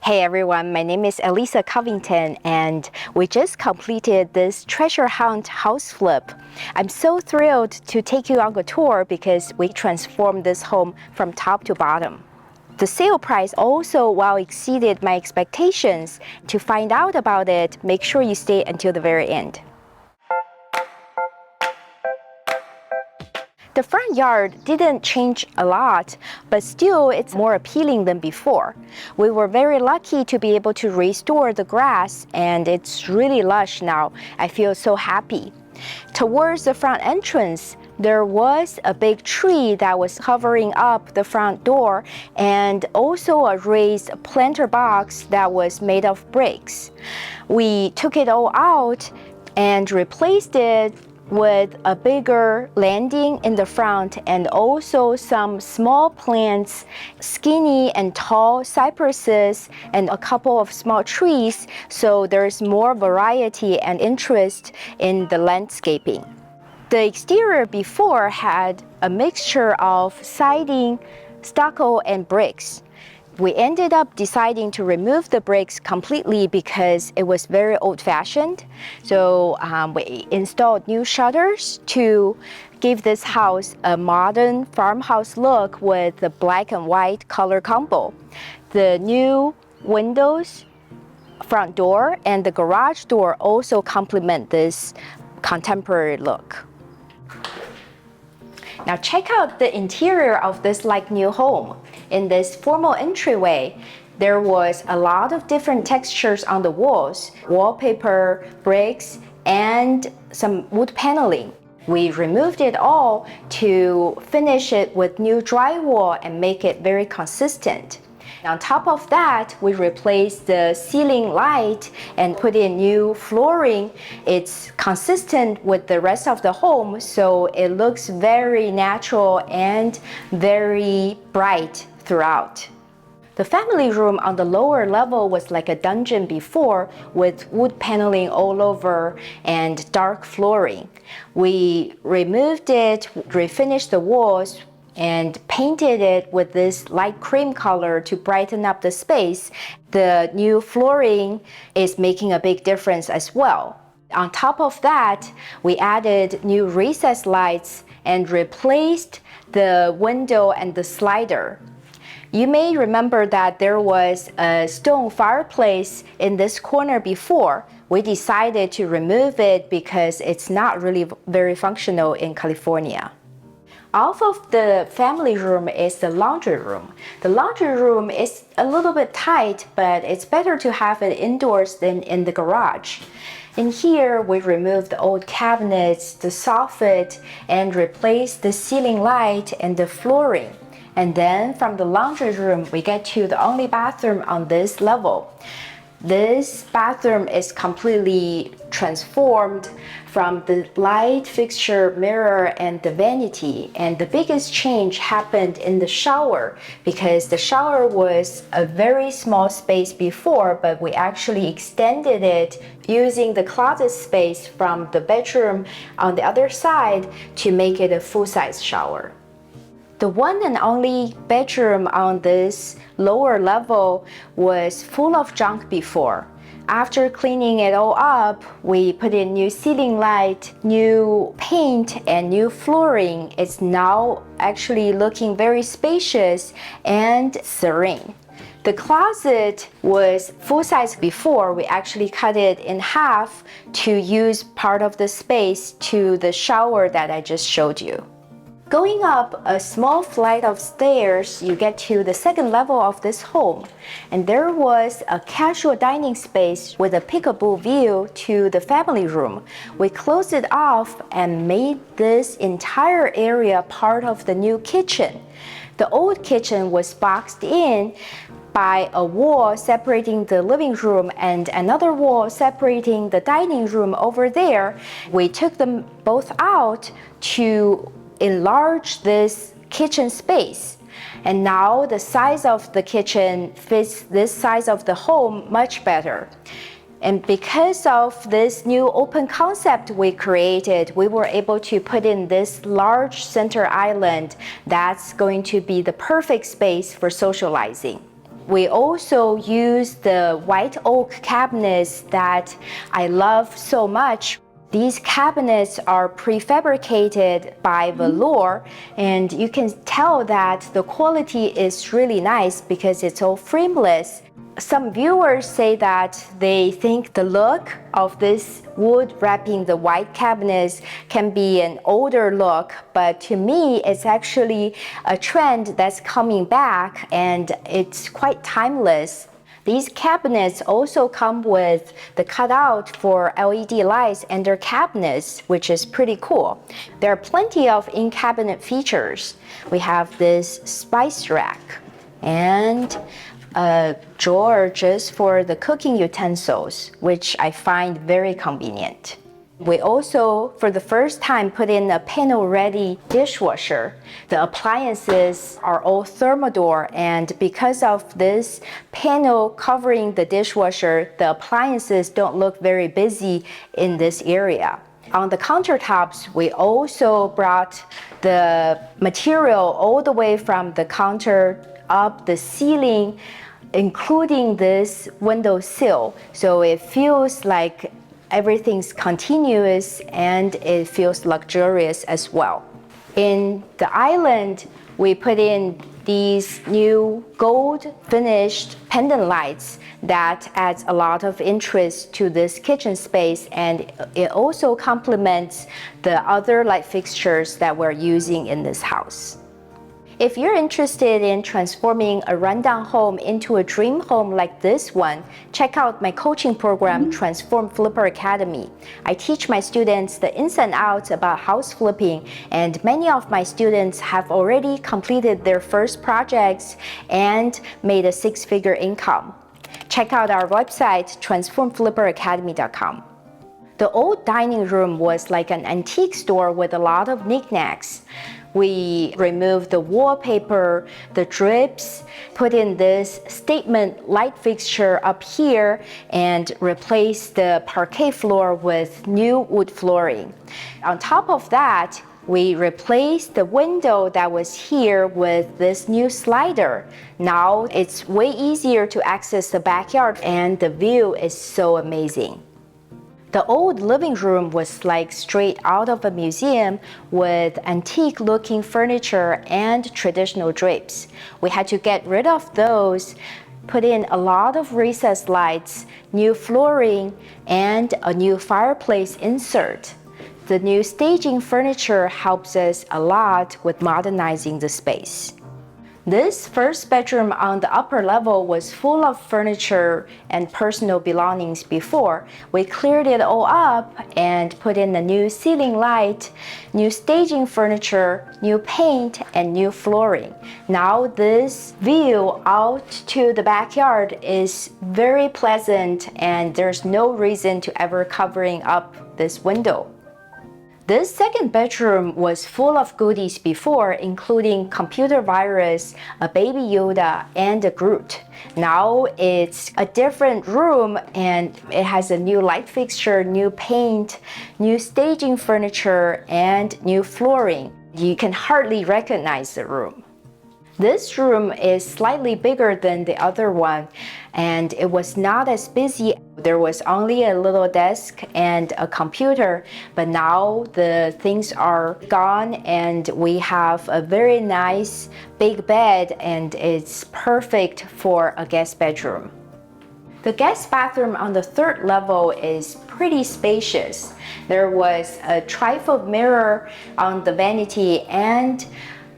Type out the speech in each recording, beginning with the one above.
Hey everyone, my name is Elisa Covington and we just completed this treasure hunt house flip. I'm so thrilled to take you on a tour because we transformed this home from top to bottom. The sale price also well exceeded my expectations. To find out about it, make sure you stay until the very end. The front yard didn't change a lot, but still it's more appealing than before. We were very lucky to be able to restore the grass and it's really lush now. I feel so happy. Towards the front entrance, there was a big tree that was covering up the front door and also a raised planter box that was made of bricks. We took it all out and replaced it with a bigger landing in the front and also some small plants, skinny and tall cypresses, and a couple of small trees, so there's more variety and interest in the landscaping. The exterior before had a mixture of siding, stucco, and bricks. We ended up deciding to remove the bricks completely because it was very old-fashioned. So we installed new shutters to give this house a modern farmhouse look with the black and white color combo. The new windows, front door, and the garage door also complement this contemporary look. Now check out the interior of this like-new home. In this formal entryway, there was a lot of different textures on the walls, wallpaper, bricks, and some wood paneling. We removed it all to finish it with new drywall and make it very consistent. On top of that, we replaced the ceiling light and put in new flooring. It's consistent with the rest of the home, so it looks very natural and very bright throughout. The family room on the lower level was like a dungeon before, with wood paneling all over and dark flooring. We removed it, refinished the walls, and painted it with this light cream color to brighten up the space. The new flooring is making a big difference as well. On top of that, we added new recessed lights and replaced the window and the slider. You may remember that there was a stone fireplace in this corner before. We decided to remove it because it's not really very functional in California. Off of the family room is the laundry room. The laundry room is a little bit tight, but it's better to have it indoors than in the garage. In here, we removed the old cabinets, the soffit, and replaced the ceiling light and the flooring. And then from the laundry room, we get to the only bathroom on this level. This bathroom is completely transformed from the light fixture, mirror, and the vanity. And the biggest change happened in the shower because the shower was a very small space before, but we actually extended it using the closet space from the bedroom on the other side to make it a full-size shower. The one and only bedroom on this lower level was full of junk before. After cleaning it all up, we put in new ceiling light, new paint, and new flooring. It's now actually looking very spacious and serene. The closet was full-size before. We actually cut it in half to use part of the space to the shower that I just showed you. Going up a small flight of stairs, you get to the second level of this home. And there was a casual dining space with a peekaboo view to the family room. We closed it off and made this entire area part of the new kitchen. The old kitchen was boxed in by a wall separating the living room and another wall separating the dining room over there. We took them both out to enlarge this kitchen space. And now the size of the kitchen fits this size of the home much better. And because of this new open concept we created, we were able to put in this large center island that's going to be the perfect space for socializing. We also use the white oak cabinets that I love so much. These cabinets are prefabricated by velour, and you can tell that the quality is really nice because it's all frameless. Some viewers say that they think the look of this wood wrapping the white cabinets can be an older look, but to me it's actually a trend that's coming back and it's quite timeless. These cabinets also come with the cutout for LED lights and their cabinets, which is pretty cool. There are plenty of in-cabinet features. We have this spice rack and a drawer just for the cooking utensils, which I find very convenient. We also, for the first time, put in a panel-ready dishwasher. The appliances are all thermador, and because of this panel covering the dishwasher, the appliances don't look very busy in this area. On the countertops, we also brought the material all the way from the counter up the ceiling, including this window sill, so it feels like everything's continuous and it feels luxurious as well. In the island, we put in these new gold finished pendant lights that adds a lot of interest to this kitchen space, and it also complements the other light fixtures that we're using in this house. If you're interested in transforming a rundown home into a dream home like this one, check out my coaching program, Transform Flipper Academy. I teach my students the ins and outs about house flipping, and many of my students have already completed their first projects and made a six-figure income. Check out our website, transformflipperacademy.com. The old dining room was like an antique store with a lot of knickknacks. We removed the wallpaper, the drips, put in this statement light fixture up here, and replaced the parquet floor with new wood flooring. On top of that, we replaced the window that was here with this new slider. Now it's way easier to access the backyard, and the view is so amazing. The old living room was like straight out of a museum with antique-looking furniture and traditional drapes. We had to get rid of those, put in a lot of recessed lights, new flooring, and a new fireplace insert. The new staging furniture helps us a lot with modernizing the space. This first bedroom on the upper level was full of furniture and personal belongings before. We cleared it all up and put in a new ceiling light, new staging furniture, new paint, and new flooring. Now this view out to the backyard is very pleasant, and there's no reason to ever covering up this window. This second bedroom was full of goodies before, including computer virus, a baby Yoda, and a Groot. Now it's a different room, and it has a new light fixture, new paint, new staging furniture, and new flooring. You can hardly recognize the room. This room is slightly bigger than the other one, and it was not as busy. There was only a little desk and a computer, but now the things are gone and we have a very nice big bed, and it's perfect for a guest bedroom. The guest bathroom on the third level is pretty spacious. There was a trifold mirror on the vanity and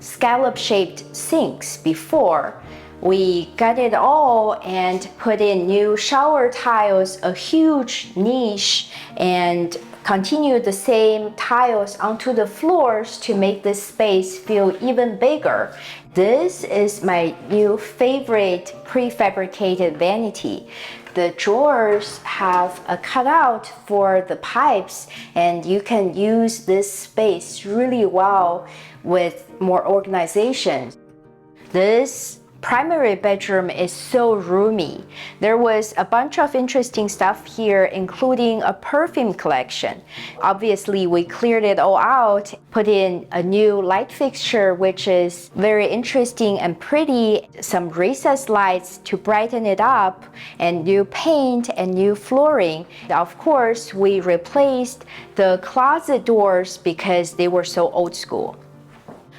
scallop-shaped sinks before. We got it all and put in new shower tiles, a huge niche, and continued the same tiles onto the floors to make this space feel even bigger. This is my new favorite prefabricated vanity. The drawers have a cutout for the pipes, and you can use this space really well with more organization. This primary bedroom is so roomy. There was a bunch of interesting stuff here, including a perfume collection. Obviously, we cleared it all out, put in a new light fixture, which is very interesting and pretty, some recessed lights to brighten it up, and new paint and new flooring. Of course, we replaced the closet doors because they were so old school.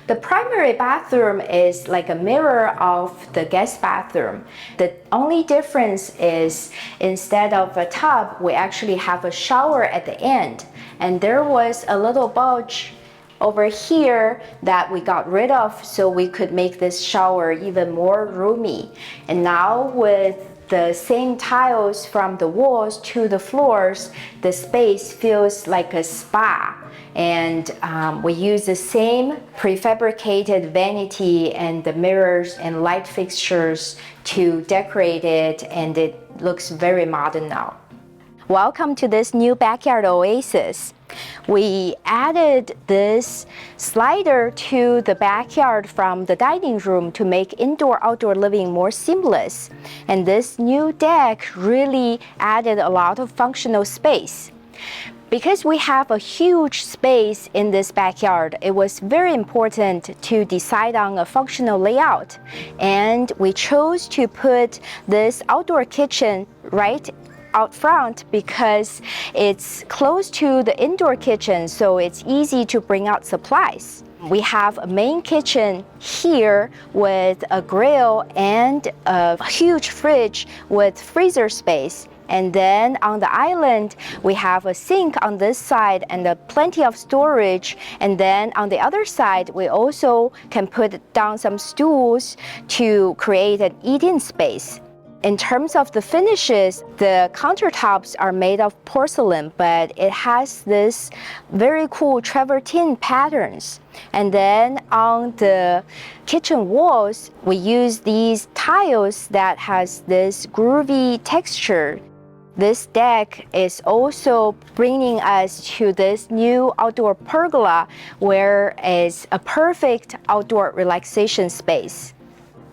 The primary bathroom is like a mirror of the guest bathroom. The only difference is instead of a tub, we actually have a shower at the end. And there was a little bulge over here that we got rid of so we could make this shower even more roomy. And now with the same tiles from the walls to the floors, the space feels like a spa. And we use the same prefabricated vanity and the mirrors and light fixtures to decorate it, and it looks very modern now. Welcome to this new backyard oasis. We added this slider to the backyard from the dining room to make indoor-outdoor living more seamless. And this new deck really added a lot of functional space. Because we have a huge space in this backyard, it was very important to decide on a functional layout. And we chose to put this outdoor kitchen right out front because it's close to the indoor kitchen, so it's easy to bring out supplies. We have a main kitchen here with a grill and a huge fridge with freezer space. And then on the island, we have a sink on this side and plenty of storage. And then on the other side, we also can put down some stools to create an eat-in space. In terms of the finishes, the countertops are made of porcelain, but it has this very cool travertine patterns. And then on the kitchen walls, we use these tiles that has this groovy texture. This deck is also bringing us to this new outdoor pergola, where it's a perfect outdoor relaxation space.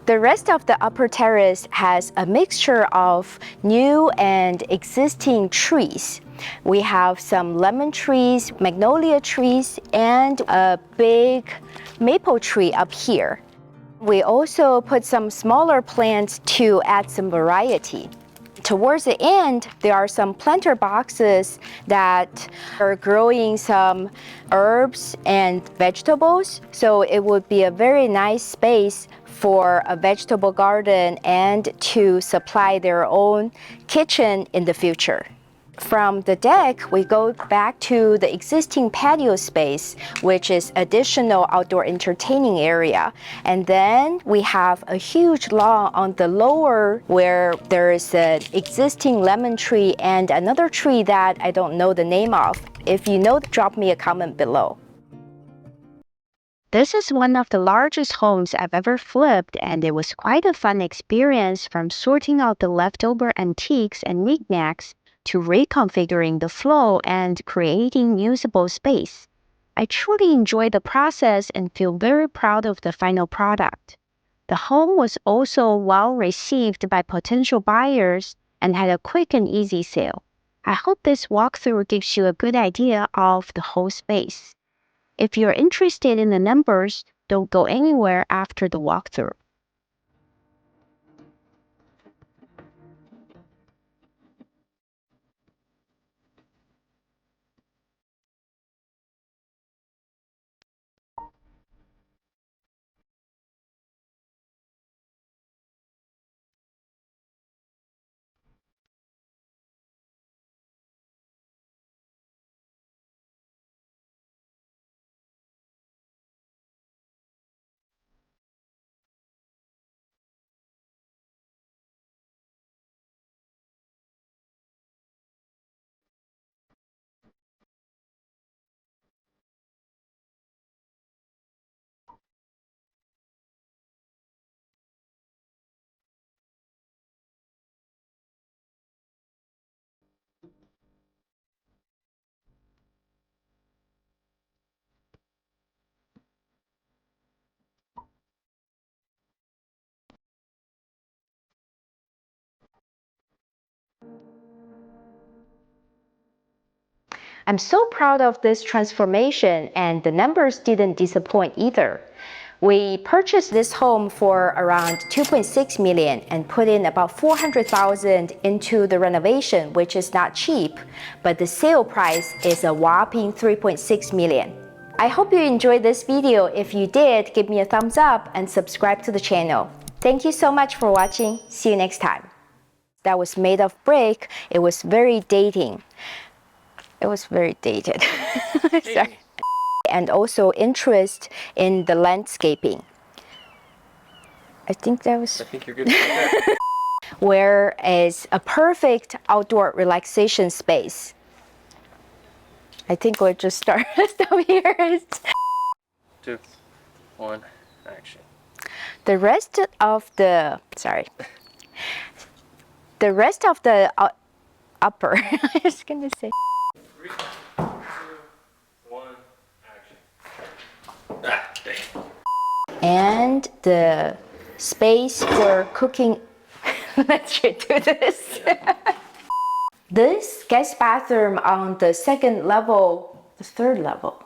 The rest of the upper terrace has a mixture of new and existing trees. We have some lemon trees, magnolia trees, and a big maple tree up here. We also put some smaller plants to add some variety. Towards the end, there are some planter boxes that are growing some herbs and vegetables. So it would be a very nice space for a vegetable garden and to supply their own kitchen in the future. From the deck, we go back to the existing patio space, which is additional outdoor entertaining area. And then we have a huge lawn on the lower where there is an existing lemon tree and another tree that I don't know the name of. If you know, drop me a comment below. This is one of the largest homes I've ever flipped, and it was quite a fun experience, from sorting out the leftover antiques and knickknacks to reconfiguring the flow and creating usable space. I truly enjoy the process and feel very proud of the final product. The home was also well received by potential buyers and had a quick and easy sale. I hope this walkthrough gives you a good idea of the whole space. If you're interested in the numbers, don't go anywhere after the walkthrough. I'm so proud of this transformation, and the numbers didn't disappoint either. We purchased this home for around 2.6 million and put in about 400,000 into the renovation, which is not cheap, but the sale price is a whopping 3.6 million. I hope you enjoyed this video. If you did, give me a thumbs up and subscribe to the channel. Thank you so much for watching. See you next time. That was made of brick. It was very dating. It was very dated. Sorry. And also interest in the landscaping. I think you're good. Where is a perfect outdoor relaxation space. I think we'll just stop here. 2, 1, action. The rest of the upper. I was gonna say. 3, 2, 1, action. Ah, dang. And the space for cooking. Let's do this. This guest bathroom on the second level, the third level.